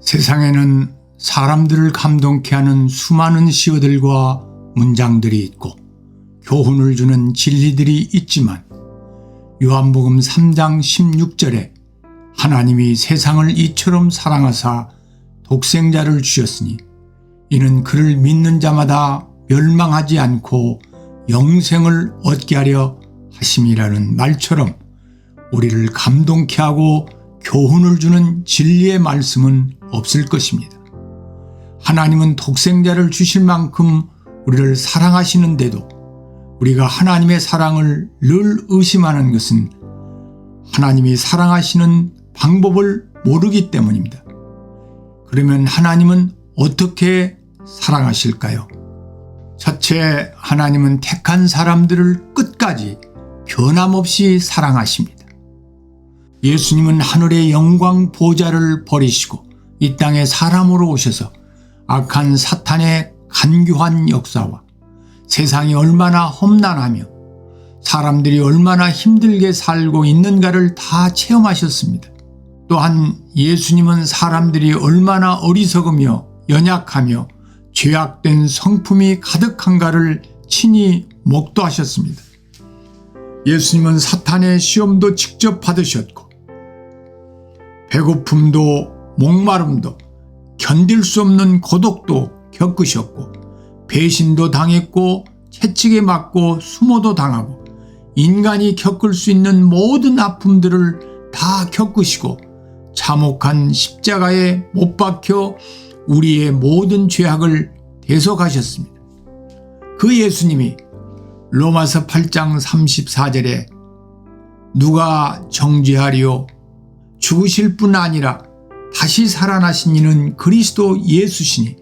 세상에는 사람들을 감동케 하는 수많은 시어들과 문장들이 있고 교훈을 주는 진리들이 있지만 요한복음 3장 16절에 하나님이 세상을 이처럼 사랑하사 독생자를 주셨으니 이는 그를 믿는 자마다 멸망하지 않고 영생을 얻게 하려 하심이라는 말처럼 우리를 감동케 하고 교훈을 주는 진리의 말씀은 없을 것입니다. 하나님은 독생자를 주실 만큼 우리를 사랑하시는데도 우리가 하나님의 사랑을 늘 의심하는 것은 하나님이 사랑하시는 방법을 모르기 때문입니다. 그러면 하나님은 어떻게 사랑하실까요? 첫째, 하나님은 택한 사람들을 끝까지 변함없이 사랑하십니다. 예수님은 하늘의 영광 보좌를 버리시고 이 땅에 사람으로 오셔서 악한 사탄의 간교한 역사와 세상이 얼마나 험난하며 사람들이 얼마나 힘들게 살고 있는가를 다 체험하셨습니다. 또한 예수님은 사람들이 얼마나 어리석으며 연약하며 죄악된 성품이 가득한가를 친히 목도하셨습니다. 예수님은 사탄의 시험도 직접 받으셨고 배고픔도 목마름도 견딜 수 없는 고독도 겪으셨고 배신도 당했고 채찍에 맞고 수모도 당하고 인간이 겪을 수 있는 모든 아픔들을 다 겪으시고 참혹한 십자가에 못 박혀 우리의 모든 죄악을 대속하셨습니다. 그 예수님이 로마서 8장 34절에 누가 정죄하리요 죽으실 뿐 아니라 다시 살아나신 이는 그리스도 예수시니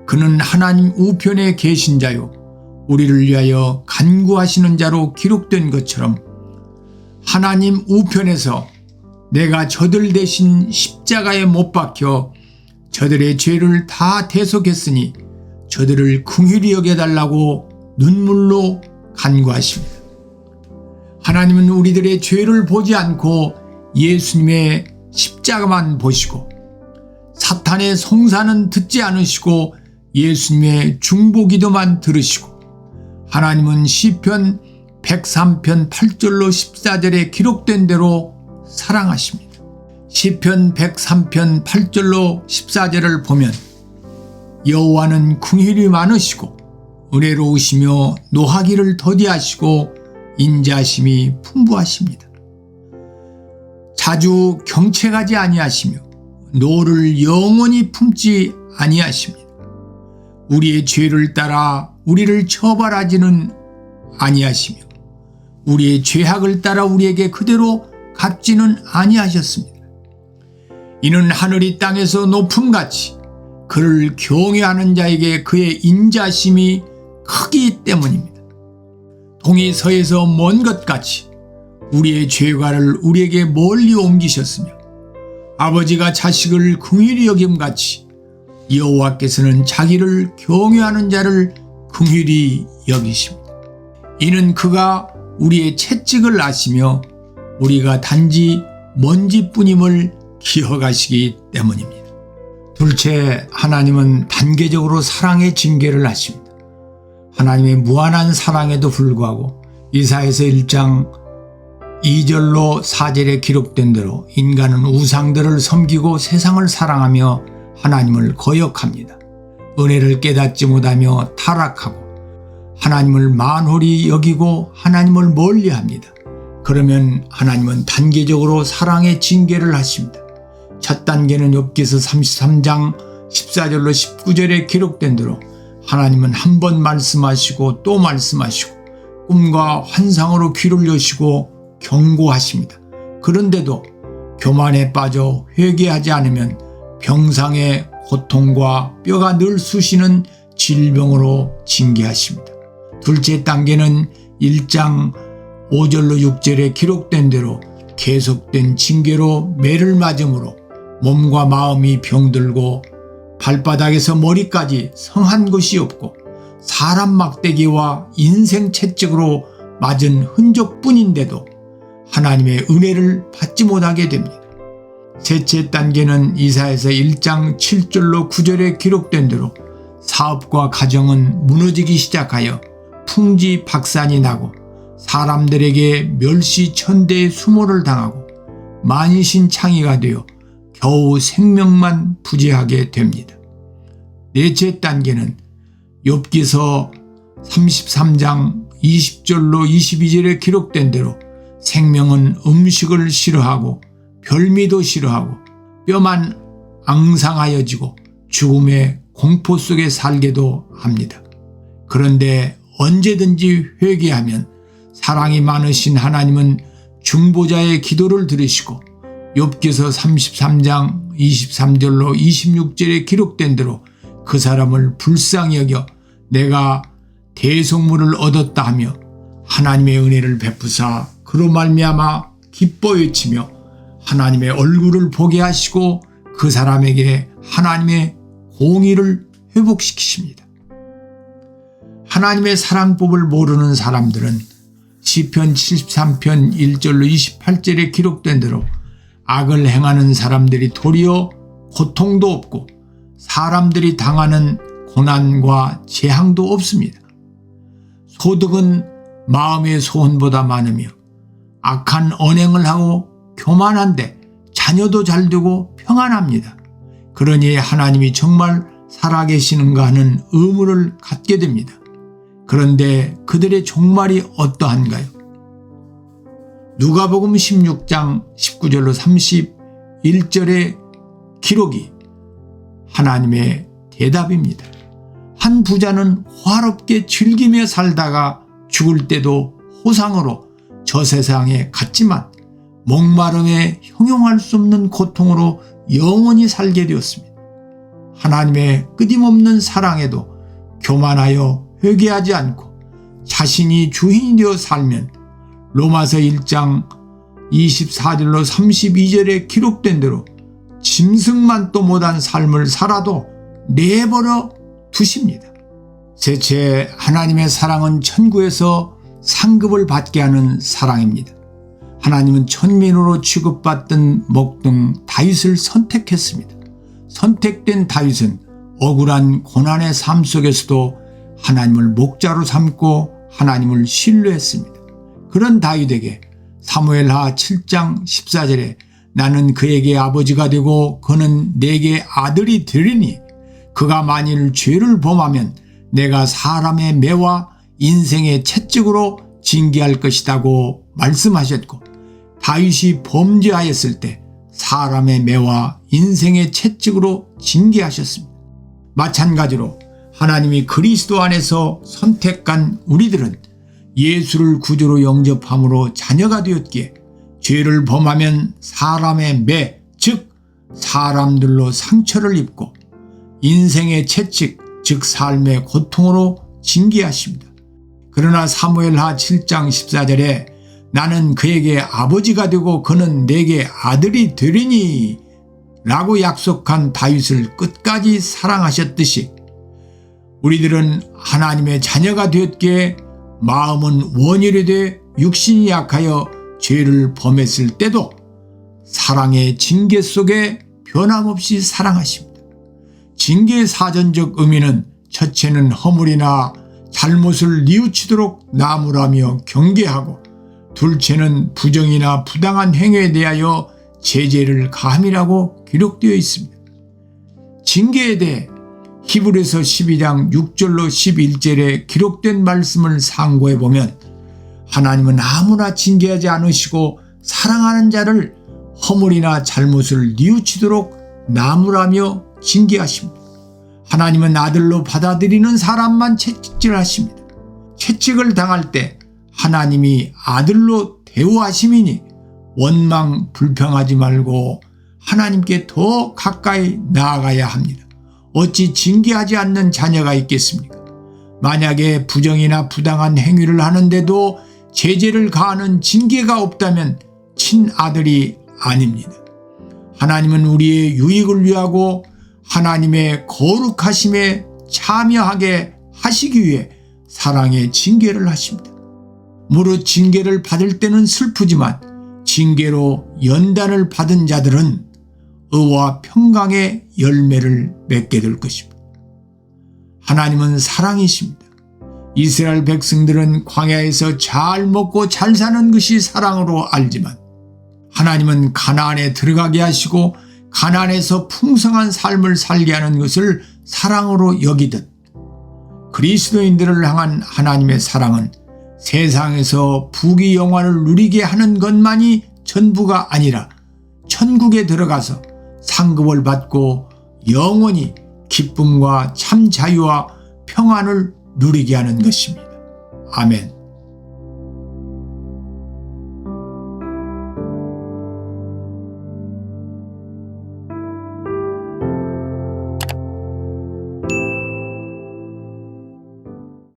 그는 하나님 우편에 계신 자요 우리를 위하여 간구하시는 자로 기록된 것처럼 하나님 우편에서 내가 저들 대신 십자가에 못 박혀 저들의 죄를 다 대속했으니 저들을 긍휼히 여겨달라고 눈물로 간구하십니다. 하나님은 우리들의 죄를 보지 않고 예수님의 십자가만 보시고 사탄의 송사는 듣지 않으시고 예수님의 중보기도만 들으시고 하나님은 시편 103편 8절로 14절에 기록된 대로 사랑하십니다. 시편 103편 8절로 14절을 보면 여호와는 긍휼이 많으시고 은혜로우시며 노하기를 더디하시고 인자심이 풍부하십니다. 자주 경책하지 아니하시며 노를 영원히 품지 아니하십니다. 우리의 죄를 따라 우리를 처벌하지는 아니하시며 우리의 죄악을 따라 우리에게 그대로 갚지는 아니하셨습니다. 이는 하늘이 땅에서 높음같이 그를 경외하는 자에게 그의 인자심이 크기 때문입니다. 동이 서에서 먼 것 같이 우리의 죄과를 우리에게 멀리 옮기셨으며 아버지가 자식을 긍휼히 여김같이 여호와께서는 자기를 경외하는 자를 긍휼히 여기십니다. 이는 그가 우리의 채찍을 아시며 우리가 단지 먼지뿐임을 기억하시기 때문입니다. 둘째, 하나님은 단계적으로 사랑의 징계를 하십니다. 하나님의 무한한 사랑에도 불구하고 이사야서 1장 2절로 4절에 기록된 대로 인간은 우상들을 섬기고 세상을 사랑하며 하나님을 거역합니다. 은혜를 깨닫지 못하며 타락하고 하나님을 만홀히 여기고 하나님을 멀리합니다. 그러면 하나님은 단계적으로 사랑의 징계를 하십니다. 첫 단계는 욥기서 33장 14절로 19절에 기록된 대로 하나님은 한 번 말씀하시고 또 말씀하시고 꿈과 환상으로 귀를 여시고 경고하십니다. 그런데도 교만에 빠져 회개하지 않으면 병상의 고통과 뼈가 늘 쑤시는 질병으로 징계하십니다. 둘째 단계는 1장 5절로 6절에 기록된 대로 계속된 징계로 매를 맞음으로 몸과 마음이 병들고 발바닥에서 머리까지 성한 것이 없고 사람 막대기와 인생 채찍으로 맞은 흔적뿐인데도 하나님의 은혜를 받지 못하게 됩니다. 셋째 단계는 이사야서 1장 7절로 9절에 기록된 대로 사업과 가정은 무너지기 시작하여 풍지박산이 나고 사람들에게 멸시천대의 수모를 당하고 만신창이가 되어 겨우 생명만 부재하게 됩니다. 넷째 단계는 욥기서 33장 20절로 22절에 기록된 대로 생명은 음식을 싫어하고 별미도 싫어하고 뼈만 앙상하여지고 죽음의 공포 속에 살게도 합니다. 그런데 언제든지 회개하면 사랑이 많으신 하나님은 중보자의 기도를 들으시고 욥기서 33장 23절로 26절에 기록된 대로 그 사람을 불쌍히 여겨 내가 대속물을 얻었다 하며 하나님의 은혜를 베푸사 그로 말미암아 기뻐 외치며 하나님의 얼굴을 보게 하시고 그 사람에게 하나님의 공의를 회복시키십니다. 하나님의 사랑법을 모르는 사람들은 시편 73편 1절로 28절에 기록된 대로 악을 행하는 사람들이 도리어 고통도 없고 사람들이 당하는 고난과 재앙도 없습니다. 소득은 마음의 소원보다 많으며 악한 언행을 하고 교만한데 자녀도 잘되고 평안합니다. 그러니 하나님이 정말 살아계시는가 하는 의문을 갖게 됩니다. 그런데 그들의 종말이 어떠한가요? 누가복음 16장 19절로 31절의 기록이 하나님의 대답입니다. 한 부자는 화롭게 즐기며 살다가 죽을 때도 호상으로 저 세상에 갔지만 목마름에 형용할 수 없는 고통으로 영원히 살게 되었습니다. 하나님의 끊임없는 사랑에도 교만하여 회개하지 않고 자신이 주인이 되어 살면 로마서 1장 24절로 32절에 기록된 대로 짐승만도 못한 삶을 살아도 내버려 두십니다. 셋째, 하나님의 사랑은 천국에서 상급을 받게 하는 사랑입니다. 하나님은 천민으로 취급받던 목동 다윗을 선택했습니다. 선택된 다윗은 억울한 고난의 삶 속에서도 하나님을 목자로 삼고 하나님을 신뢰했습니다. 그런 다윗에게 사무엘하 7장 14절에 나는 그에게 아버지가 되고 그는 내게 아들이 되리니 그가 만일 죄를 범하면 내가 사람의 매와 인생의 채찍으로 징계할 것이라고 말씀하셨고 다윗이 범죄하였을 때 사람의 매와 인생의 채찍으로 징계하셨습니다. 마찬가지로 하나님이 그리스도 안에서 선택한 우리들은 예수를 구주로 영접함으로 자녀가 되었기에 죄를 범하면 사람의 매, 즉 사람들로 상처를 입고 인생의 채찍, 즉 삶의 고통으로 징계하십니다. 그러나 사무엘하 7장 14절에 나는 그에게 아버지가 되고 그는 내게 아들이 되리니 라고 약속한 다윗을 끝까지 사랑하셨듯이 우리들은 하나님의 자녀가 되었기에 마음은 원율이 돼 육신이 약하여 죄를 범했을 때도 사랑의 징계 속에 변함없이 사랑하십니다. 징계의 사전적 의미는 첫째는 허물이나 잘못을 뉘우치도록 나무라며 경계하고 둘째는 부정이나 부당한 행위에 대하여 제재를 가함이라고 기록되어 있습니다. 징계에 대해 히브리서 12장 6절로 11절에 기록된 말씀을 상고해 보면 하나님은 아무나 징계하지 않으시고 사랑하는 자를 허물이나 잘못을 뉘우치도록 나무라며 징계하십니다. 하나님은 아들로 받아들이는 사람만 채찍질하십니다. 채찍을 당할 때 하나님이 아들로 대우하심이니 원망 불평하지 말고 하나님께 더 가까이 나아가야 합니다. 어찌 징계하지 않는 자녀가 있겠습니까? 만약에 부정이나 부당한 행위를 하는데도 제재를 가하는 징계가 없다면 친아들이 아닙니다. 하나님은 우리의 유익을 위하고 하나님의 거룩하심에 참여하게 하시기 위해 사랑의 징계를 하십니다. 무릇 징계를 받을 때는 슬프지만 징계로 연단을 받은 자들은 의와 평강의 열매를 맺게 될 것입니다. 하나님은 사랑이십니다. 이스라엘 백성들은 광야에서 잘 먹고 잘 사는 것이 사랑으로 알지만 하나님은 가나안에 들어가게 하시고 가나안에서 풍성한 삶을 살게 하는 것을 사랑으로 여기듯 그리스도인들을 향한 하나님의 사랑은 세상에서 부귀영화를 누리게 하는 것만이 전부가 아니라 천국에 들어가서 상급을 받고 영원히 기쁨과 참 자유와 평안을 누리게 하는 것입니다. 아멘.